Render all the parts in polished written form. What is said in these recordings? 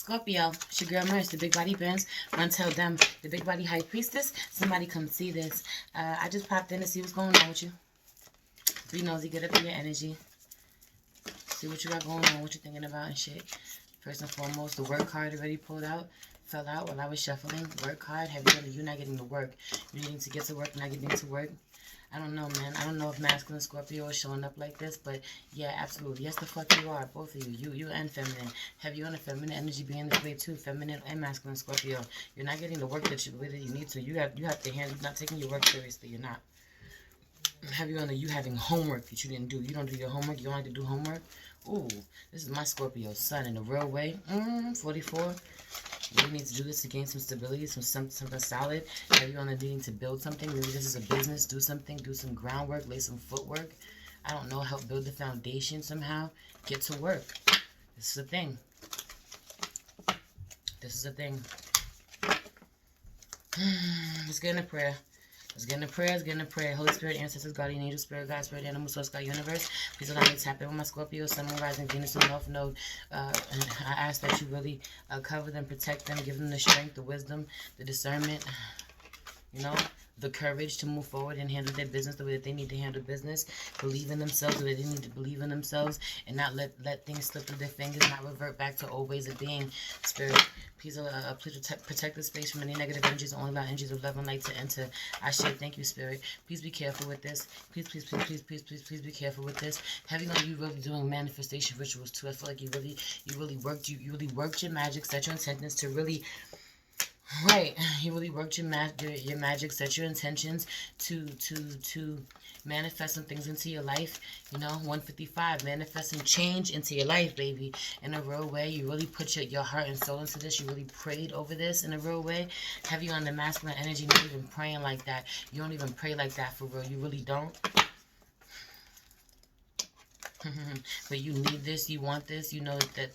Scorpio, it's your girl Merce, the Big Body Bands. Run tell them, the Big Body High Priestess. Somebody come see this. I just popped in to see what's going on with you. Be nosy, get up in your energy. See what you got going on, what you're thinking about and shit. First and foremost, the work card already pulled out. Fell out while I was shuffling. Work card, heavy on you're not getting to work. You're needing to get to work, not getting to work. I don't know, man. I don't know if masculine Scorpio is showing up like this, but yeah, absolutely. Yes, the fuck you are, both of you. You and feminine. Have you on a feminine energy being this way too? Feminine and masculine Scorpio. You're not getting the work that you believe that you need to. You have to handle. You're not taking your work seriously. You're not. Have you on the you having homework that you didn't do? You don't do your homework. You don't like to do homework. Ooh, this is my Scorpio sun in a real way. 44. You need to do this to gain some stability, something solid. Have you on the needing to build something? Maybe this is a business. Do something. Do some groundwork. Lay some footwork. I don't know. Help build the foundation somehow. Get to work. This is a thing. This is a thing. Let's get in a prayer. Let's get into prayer. Let's get into prayer. Holy Spirit, ancestors, guardian angel, spirit, God, spirit, animal, source, God, universe. Please allow me to tap in with my Scorpio, Sun, Moon, Rising, Venus, and North Node. And I ask that you really cover them, protect them, give them the strength, the wisdom, the discernment, you know, the courage to move forward and handle their business the way that they need to handle business. Believe in themselves the way they need to believe in themselves, and not let things slip through their fingers, not revert back to old ways of being. Spirit, please protect the space from any negative energies, only allow energies of love and light to enter. I say thank you, Spirit. Please be careful with this. Please be careful with this. Have you really doing manifestation rituals too? I feel like you really worked your magic, set your intentions to really. Right, you really worked your magic, set your intentions to manifest some things into your life. You know, 155, manifesting change into your life, baby, in a real way. You really put your heart and soul into this. You really prayed over this in a real way. Have you on the masculine energy, not even praying like that. You don't even pray like that for real. You really don't. But you need this, you want this, you know that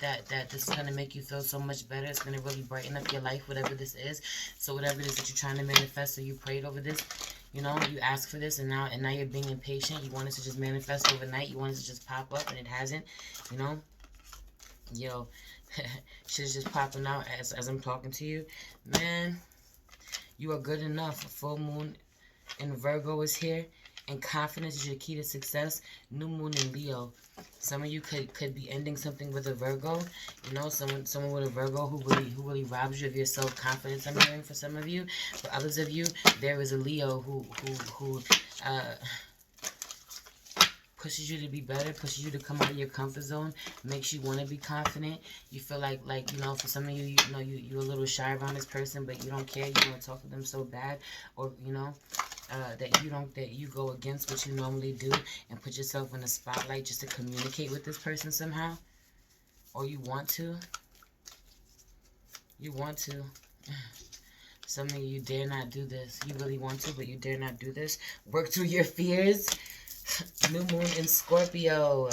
this is going to make you feel so much better. It's going to really brighten up your life, whatever this is. So whatever it is that you're trying to manifest, so you prayed over this, you know, you asked for this, and now you're being impatient. You want it to just manifest overnight. You want it to just pop up, and it hasn't, you know. Yo, shit is just popping out as I'm talking to you. Man, you are good enough. Full moon in Virgo is here. And confidence is your key to success. New moon in Leo. Some of you could be ending something with a Virgo. You know, someone with a Virgo who really robs you of your self-confidence. I'm hearing for some of you. For others of you, there is a Leo who pushes you to be better, pushes you to come out of your comfort zone, makes you want to be confident. You feel like you know, for some of you, you know, you're a little shy around this person, but you don't care. You want to talk to them so bad, or you know. That you go against what you normally do and put yourself in the spotlight just to communicate with this person somehow, or you want to. Some of you dare not do this. You really want to, but you dare not do this. Work through your fears. New moon in Scorpio.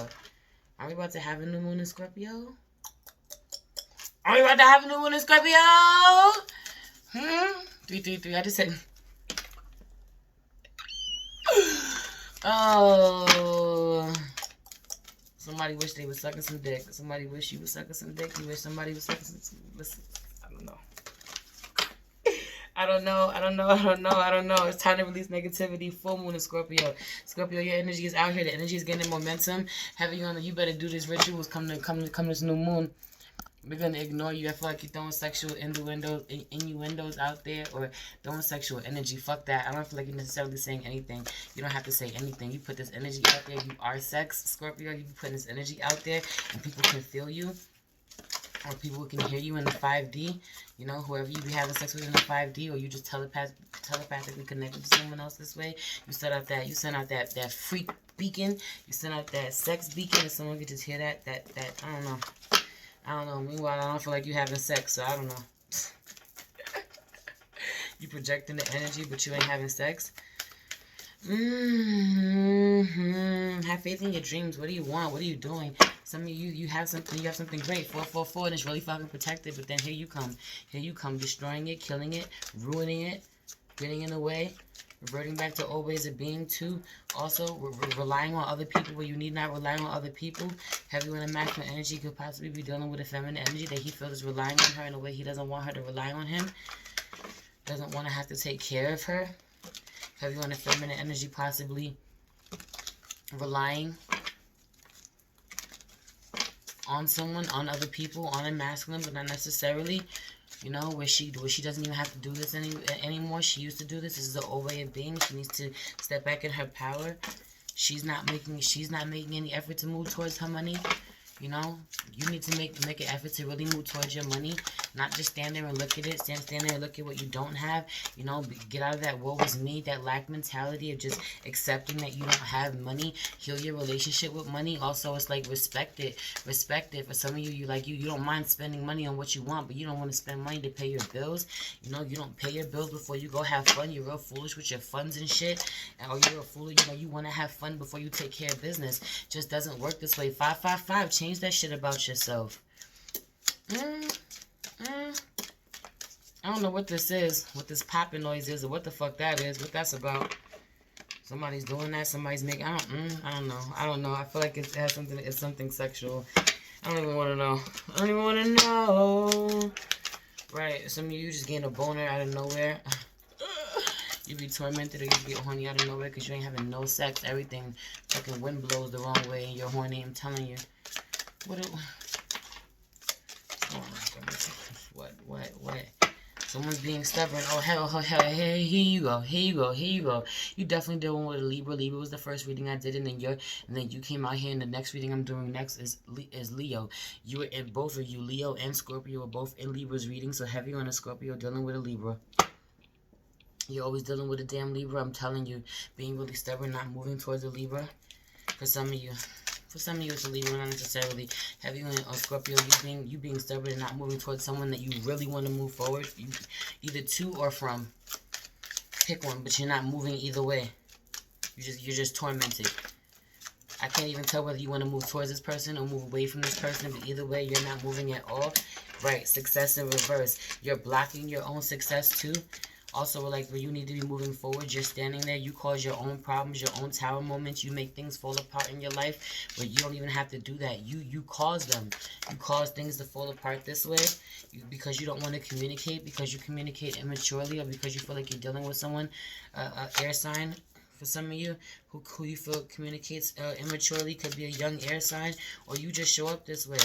Are we about to have a new moon in Scorpio? Are we about to have a new moon in Scorpio? 333. I just said. Oh, somebody wish they was sucking some dick. Somebody wish you was sucking some dick. You wish somebody was sucking some. Listen, I don't know. It's time to release negativity. Full moon in Scorpio. Scorpio, your energy is out here. The energy is getting momentum. Heavy on you better do this rituals. Come this new moon. We're going to ignore you. I feel like you're throwing sexual innuendos out there, or throwing sexual energy. Fuck that. I don't feel like you're necessarily saying anything. You don't have to say anything. You put this energy out there. You are sex, Scorpio. You putting this energy out there, and people can feel you, or people can hear you in the 5D. You know, whoever you be having sex with in the 5D, or you just telepathically connected to someone else this way. You send out that freak beacon. You send out that sex beacon, and someone could just hear that I don't know. Meanwhile, I don't feel like you having sex, so I don't know. You projecting the energy, but you ain't having sex. Have faith in your dreams. What do you want? What are you doing? Some of you have something. You have something great. 444, and it's really fucking protected. But then here you come. Destroying it, killing it, ruining it, getting in the way. Reverting back to old ways of being too. Also, relying on other people where you need not rely on other people. Heavy on a masculine energy could possibly be dealing with a feminine energy that he feels is relying on her in a way he doesn't want her to rely on him. Doesn't want to have to take care of her. Heavy on a feminine energy possibly relying on someone, on other people, on a masculine, but not necessarily. You know, where she doesn't even have to do this anymore. She used to do this. This is the old way of being. She needs to step back in her power. She's not making any effort to move towards her money. You know, you need to make an effort to really move towards your money, not just stand there and look at it. Stand there and look at what you don't have. You know, get out of that woe is me, that lack mentality of just accepting that you don't have money. Heal your relationship with money. Also, it's like respect it. Respect it. For some of you, you don't mind spending money on what you want, but you don't want to spend money to pay your bills. You know, you don't pay your bills before you go have fun. You're real foolish with your funds and shit. Or you're a fool. You know, you want to have fun before you take care of business. Just doesn't work this way. 555. Change that shit about yourself. I don't know what this is, what this popping noise is, or what the fuck that is, what that's about. Somebody's doing that, somebody's making, I don't know. I feel like it has something, it's something sexual. I don't even want to know. I don't even want to know. Right, some of you just getting a boner out of nowhere. You be tormented or you get horny out of nowhere because you ain't having no sex. Everything, fucking wind blows the wrong way and you're horny, I'm telling you. Oh my goodness. What? Someone's being stubborn. Oh, hell, hey, here you go. You definitely dealing with a Libra. Libra was the first reading I did, and then you came out here, and the next reading I'm doing next is Leo. You were in, both of you, Leo and Scorpio, were both in Libra's reading, so heavy on a Scorpio, dealing with a Libra. You're always dealing with a damn Libra, I'm telling you. Being really stubborn, not moving towards a Libra. For some of you. it's a Libra, not necessarily. Heavy on Scorpio, you being stubborn and not moving towards someone that you really want to move forward. You, either to or from. Pick one, but you're not moving either way. You're just tormented. I can't even tell whether you want to move towards this person or move away from this person, but either way, you're not moving at all. Right, success in reverse. You're blocking your own success too. Also, like, when you need to be moving forward, you're standing there. You cause your own problems, your own tower moments. You make things fall apart in your life, but you don't even have to do that. You cause them. You cause things to fall apart this way because you don't want to communicate, because you communicate immaturely, or because you feel like you're dealing with someone, air sign. For some of you who you feel communicates immaturely, could be a young air sign, or you just show up this way.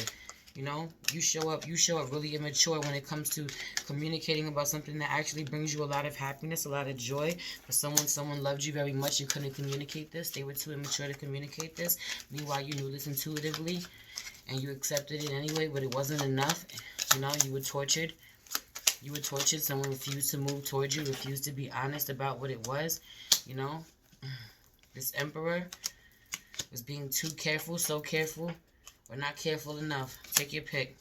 You know, you show up really immature when it comes to communicating about something that actually brings you a lot of happiness, a lot of joy. For someone loved you very much and couldn't communicate this. They were too immature to communicate this. Meanwhile, you knew this intuitively and you accepted it anyway, but it wasn't enough. You know, you were tortured. You were tortured. Someone refused to move towards you, refused to be honest about what it was. You know, this Emperor was being too careful, so careful. Or not careful enough. Take your pick.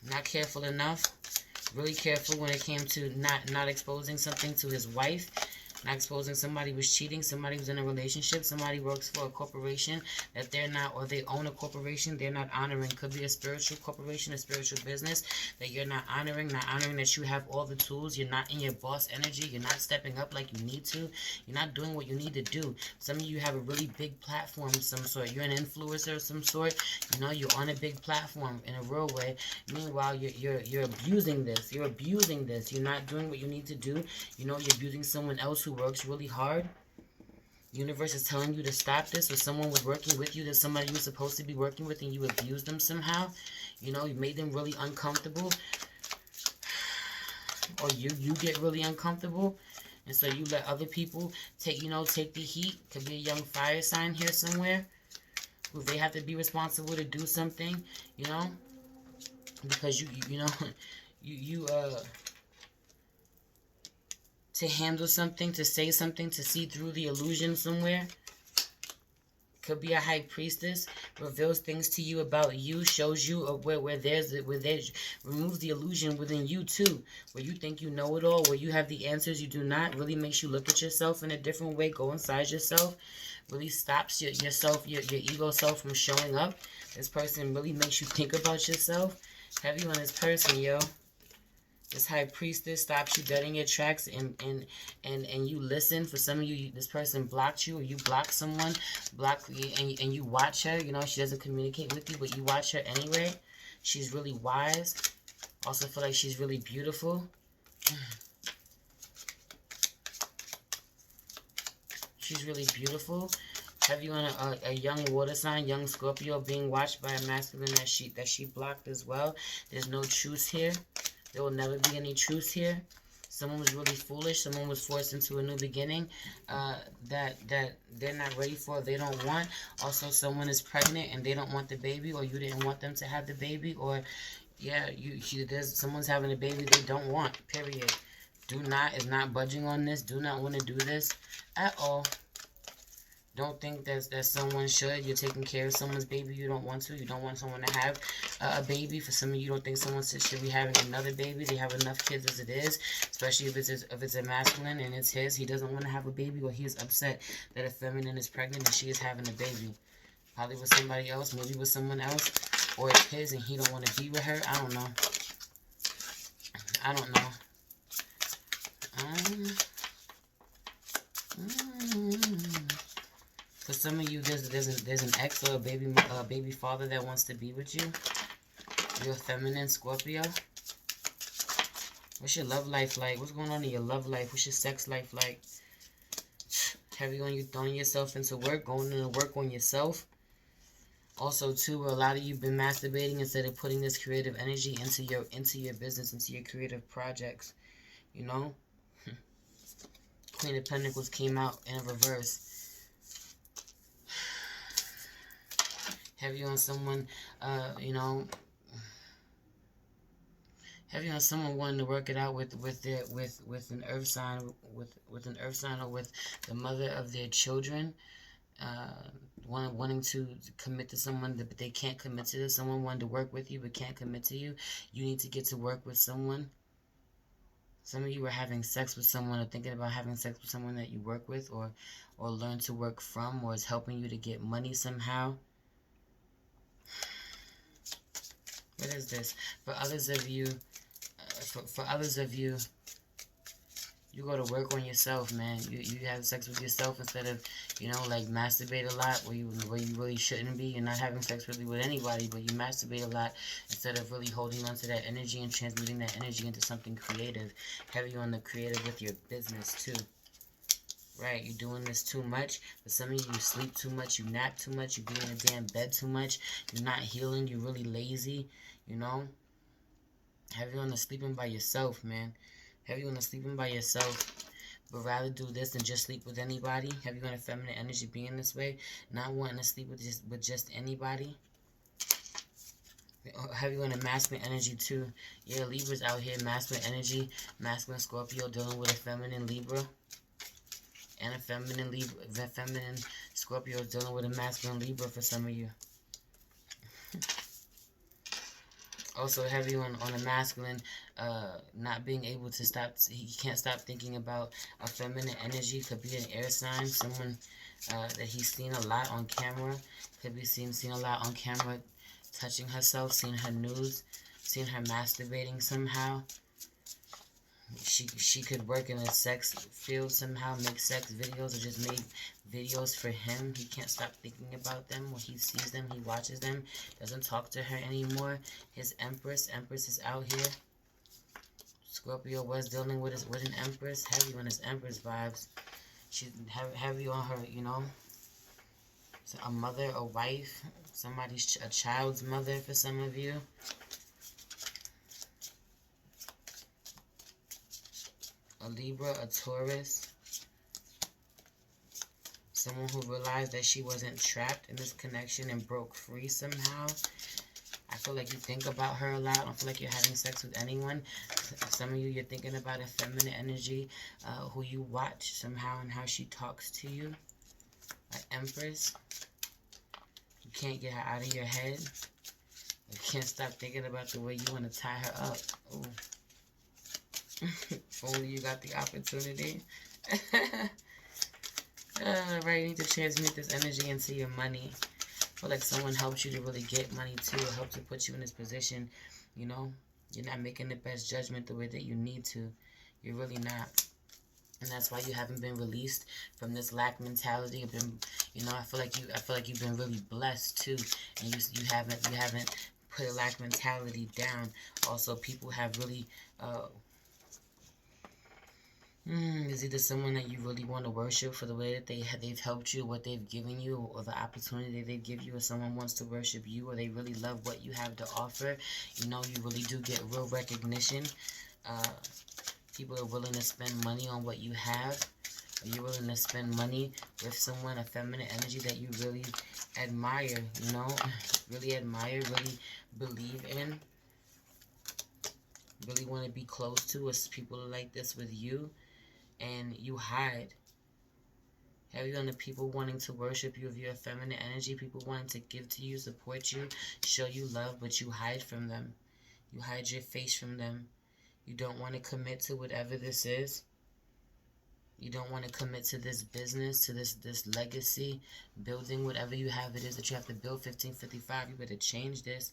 Not careful enough. Really careful when it came to not exposing something to his wife. Not exposing somebody was cheating. Somebody was in a relationship. Somebody works for a corporation that they're not, or they own a corporation they're not honoring. Could be a spiritual corporation, a spiritual business that you're not honoring. Not honoring that you have all the tools. You're not in your boss energy. You're not stepping up like you need to. You're not doing what you need to do. Some of you have a really big platform of some sort. You're an influencer of some sort. You know, you're on a big platform in a real way. Meanwhile, you're abusing this. You're abusing this. You're not doing what you need to do. You know, you're abusing someone else who works really hard. Universe is telling you to stop this, or someone was working with you, that somebody you were supposed to be working with and you abused them somehow. You know, you made them really uncomfortable, or you get really uncomfortable, and so you let other people take the heat. Could be a young fire sign here somewhere who they have to be responsible to do something, you know, because to handle something, to say something, to see through the illusion somewhere. Could be a high priestess, reveals things to you about you, shows you where there's removes the illusion within you too, where you think you know it all, where you have the answers, you do not. Really makes you look at yourself in a different way, go inside yourself. Really stops your ego self from showing up. This person really makes you think about yourself. Heavy on this person, yo. This high priestess stops you dead in your tracks, and you listen. For some of you, this person blocked you, or you blocked someone, and you watch her. You know, she doesn't communicate with you, but you watch her anyway. She's really wise. Also feel like she's really beautiful. She's really beautiful. Have you on a young water sign, young Scorpio, being watched by a masculine that she blocked as well. There's no truce here. There will never be any truce here. Someone was really foolish. Someone was forced into a new beginning that they're not ready for. They don't want. Also, someone is pregnant and they don't want the baby, or you didn't want them to have the baby, or yeah, someone's having a baby they don't want. Period. Is not budging on this. Do not want to do this at all. Don't think that someone should. You're taking care of someone's baby. You don't want to. You don't want someone to have a baby. For some of you, don't think someone should be having another baby. They have enough kids as it is, especially if it's a masculine and it's his. He doesn't want to have a baby, or he is upset that a feminine is pregnant and she is having a baby. Probably with somebody else, maybe with someone else, or it's his and he don't want to be with her. I don't know. I don't know. For some of you, there's an ex or a baby father that wants to be with you. You're a feminine Scorpio. What's your love life like? What's going on in your love life? What's your sex life like? Heavy on you throwing yourself into work, going into work on yourself. Also, too, a lot of you been masturbating instead of putting this creative energy into your business, into your creative projects. You know, Queen of Pentacles came out in reverse. Heavy on someone, you know. Heavy on someone wanting to work it out with an earth sign, with an earth sign, or with the mother of their children. Wanting to commit to someone, but they can't commit to this. Someone wanted to work with you but can't commit to you. You need to get to work with someone. Some of you are having sex with someone, or thinking about having sex with someone that you work with, or learn to work from, or is helping you to get money somehow. What is this? For others of you, you go to work on yourself, man. You have sex with yourself instead of, you know, like masturbate a lot where you really shouldn't be. You're not having sex really with anybody, but you masturbate a lot instead of really holding on to that energy and transmuting that energy into something creative. Heavy on the creative with your business too. Right, you're doing this too much. For some of you, you sleep too much, you nap too much, you be in a damn bed too much, you're not healing, you're really lazy, you know? Heavy on the sleeping by yourself, man. Heavy on the sleeping by yourself. But rather do this than just sleep with anybody. Heavy on the feminine energy being this way. Not wanting to sleep with just anybody. Heavy on the masculine energy too. Yeah, Libra's out here, masculine energy. Masculine Scorpio dealing with a feminine Libra. And a feminine Scorpio dealing with a masculine Libra for some of you. Also heavy on a masculine, not being able to stop. He can't stop thinking about a feminine energy. Could be an air sign, someone that he's seen a lot on camera. Could be seen a lot on camera, touching herself, seeing her nudes, seeing her masturbating somehow. She could work in a sex field somehow, make sex videos, or just make videos for him. He can't stop thinking about them. When he sees them, he watches them, doesn't talk to her anymore. His Empress is out here. Scorpio was dealing with an Empress. Heavy on his Empress vibes. She's heavy on her, you know. So a mother, a wife, a child's mother for some of you. A Libra, a Taurus. Someone who realized that she wasn't trapped in this connection and broke free somehow. I feel like you think about her a lot. I don't feel like you're having sex with anyone. Some of you, you're thinking about a feminine energy who you watch somehow and how she talks to you. Like Empress. You can't get her out of your head. You can't stop thinking about the way you want to tie her up. Ooh. If only you got the opportunity. Right, you need to transmute this energy into your money. I feel like someone helps you to really get money too, or help to put you in this position, you know. You're not making the best judgment the way that you need to. You're really not. And that's why you haven't been released from this lack mentality. You've been, you know, I feel like you've been really blessed too. And you haven't put a lack mentality down. Also, people have really is either someone that you really want to worship for the way that they've helped you, what they've given you, or the opportunity they give you, or someone wants to worship you, or they really love what you have to offer. You know, you really do get real recognition. People are willing to spend money on what you have, or you're willing to spend money with someone, a feminine energy that you really admire, you know, really admire, really believe in, really want to be close to, as people like this with you. And you hide. Have you on the people wanting to worship you of your feminine energy, people wanting to give to you, support you, show you love, but you hide from them. You hide your face from them. You don't want to commit to whatever this is. You don't want to commit to this business, to this legacy, building whatever you have it is that you have to build. 1555, you better change this.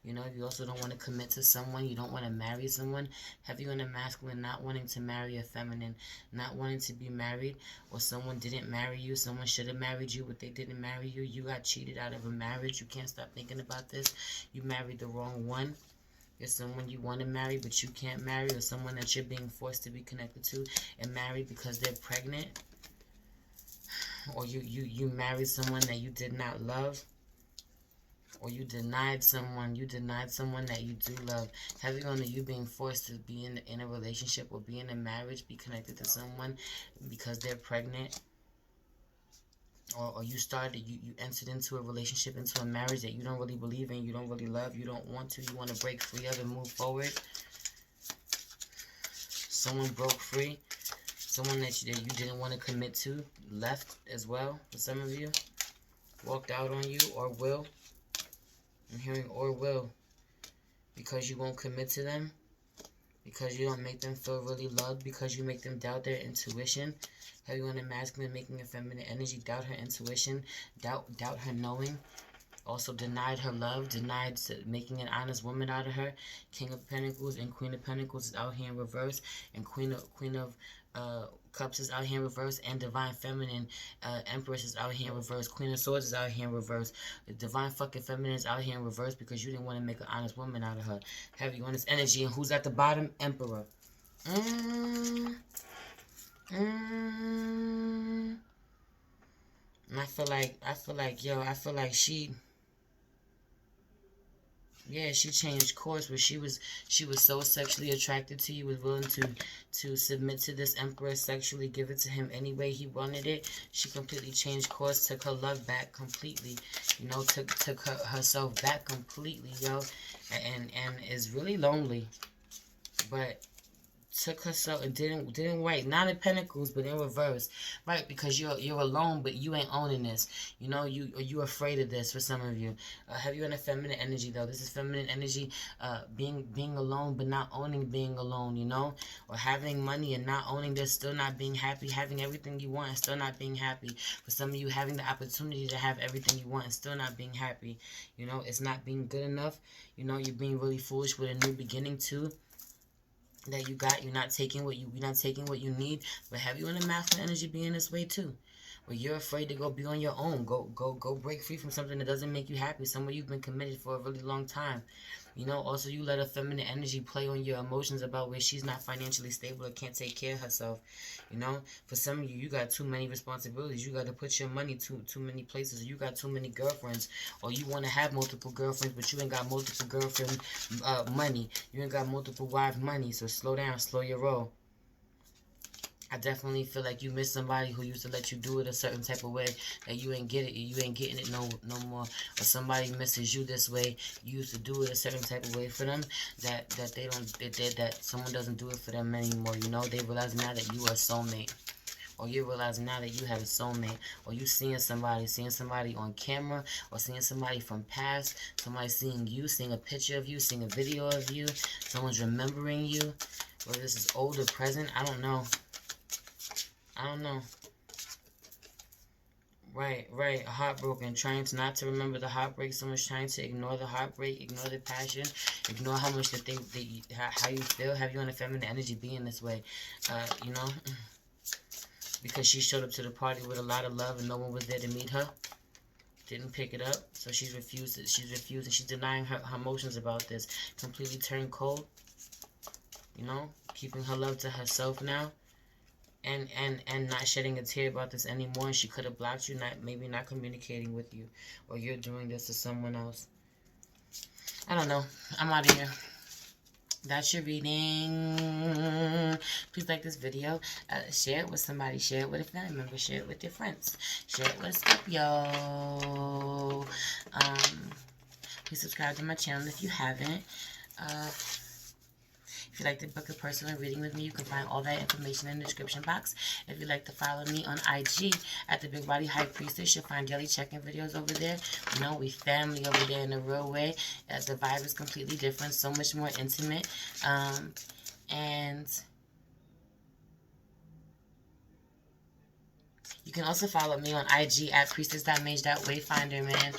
You know, you also don't want to commit to someone. You don't want to marry someone. Have you in a masculine, not wanting to marry a feminine, not wanting to be married, or someone didn't marry you, someone should have married you, but they didn't marry you. You got cheated out of a marriage. You can't stop thinking about this. You married the wrong one. There's someone you want to marry, but you can't marry, or someone that you're being forced to be connected to and marry because they're pregnant. Or you married someone that you did not love. Or you denied someone that you do love. Have you on you being forced to be in a relationship or be in a marriage, be connected to someone because they're pregnant? Or you entered into a relationship, into a marriage that you don't really believe in, you don't really love, you don't want to, you want to break free of and move forward. Someone broke free. Someone that you didn't want to commit to left as well, for some of you. Walked out on you, or will. I'm hearing or will, because you won't commit to them, because you don't make them feel really loved, because you make them doubt their intuition. Have you on a masculine making a feminine energy doubt her intuition, doubt her knowing, also denied her love, denied making an honest woman out of her. King of Pentacles and Queen of Pentacles is out here in reverse, and Queen of Cups is out here in reverse, and Divine Feminine Empress is out here in reverse. Queen of Swords is out here in reverse. The Divine fucking Feminine is out here in reverse because you didn't want to make an honest woman out of her. Have you on this energy, and who's at the bottom? Emperor. And I feel like she changed course, where she was so sexually attracted to you, was willing to submit to this emperor, sexually give it to him any way he wanted it. She completely changed course, took her love back completely, you know, took herself back completely, yo, and is really lonely, but took herself and didn't write, not in Pentacles, but in reverse, right? Because you're alone, but you ain't owning this, you know. You afraid of this. For some of you, have you in a feminine energy though? This is feminine energy, being alone but not owning being alone, you know, or having money and not owning this, still not being happy, having everything you want and still not being happy. For some of you, having the opportunity to have everything you want and still not being happy, you know, it's not being good enough, you know. You're being really foolish with a new beginning too. That you got, you're not taking what you need. But have you in the masculine energy being this way too, where you're afraid to go be on your own, go break free from something that doesn't make you happy, somewhere you've been committed for a really long time, you know. Also, you let a feminine energy play on your emotions about where she's not financially stable or can't take care of herself, you know. For some of you, you got too many responsibilities, you got to put your money too many places, you got too many girlfriends, or you want to have multiple girlfriends, but you ain't got multiple girlfriend money, you ain't got multiple wife money. So slow down, slow your roll. I definitely feel like you miss somebody who used to let you do it a certain type of way, that you ain't getting it no more. Or somebody misses you this way. You used to do it a certain type of way for them, that someone doesn't do it for them anymore. You know, they realize now that you are a soulmate. Or you're realizing now that you have a soulmate. Or you seeing somebody on camera, or seeing somebody from past, somebody seeing you, seeing a picture of you, seeing a video of you, someone's remembering you. Whether this is old or present, I don't know. Right. Heartbroken, trying to not to remember the heartbreak so much, trying to ignore the heartbreak, ignore the passion, ignore how much the thing that how you feel, have you on a feminine energy being this way, you know, because she showed up to the party with a lot of love and no one was there to meet her, didn't pick it up, so she's refused it. She's refusing. She's denying her emotions about this. Completely turned cold. You know, keeping her love to herself now. And not shedding a tear about this anymore. And she could have blocked you, maybe not communicating with you, or you're doing this to someone else. I don't know. I'm out of here. That's your reading. Please like this video. Share it with somebody. Share it with a family member. Share it with your friends. Share it with a Scorpio. Please subscribe to my channel if you haven't. If you'd like to book a personal reading with me, you can find all that information in the description box. If you'd like to follow me on IG at the Big Body High Priestess, you'll find daily check-in videos over there. You know, we family over there in a real way. The vibe is completely different, so much more intimate. And you can also follow me on IG at priestess.mage.wayfinder, man.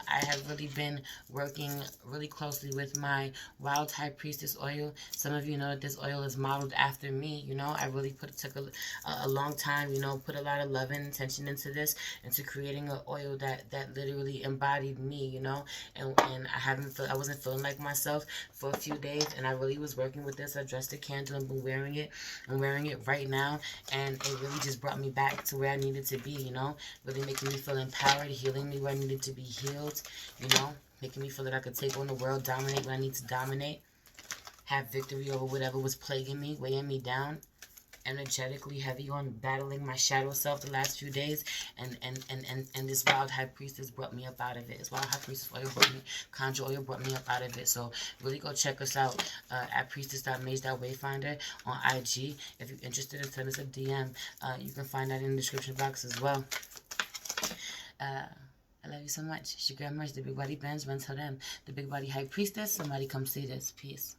I have really been working really closely with my Wild High Priestess oil. Some of you know that this oil is modeled after me, you know. I really took a long time, you know, put a lot of love and intention into this, into creating an oil that literally embodied me, you know. And I wasn't feeling like myself for a few days, and I really was working with this. I dressed a candle and been wearing it. I'm wearing it right now, and it really just brought me back to where I needed to be, you know, really making me feel empowered, healing me where I needed to be healed, you know, making me feel that I could take on the world, dominate when I need to dominate, have victory over whatever was plaguing me, weighing me down, energetically heavy on battling my shadow self the last few days, and this Wild High Priestess brought me up out of it. This Wild High Priestess oil conjure oil brought me up out of it. So really go check us out at priestess.mage.wayfinder on IG. If you're interested in send us a DM, you can find that in the description box as well. I love you so much. It's your girl Merch, the Big Body Benz. Until then, the Big Body High Priestess. Somebody come see this. Peace.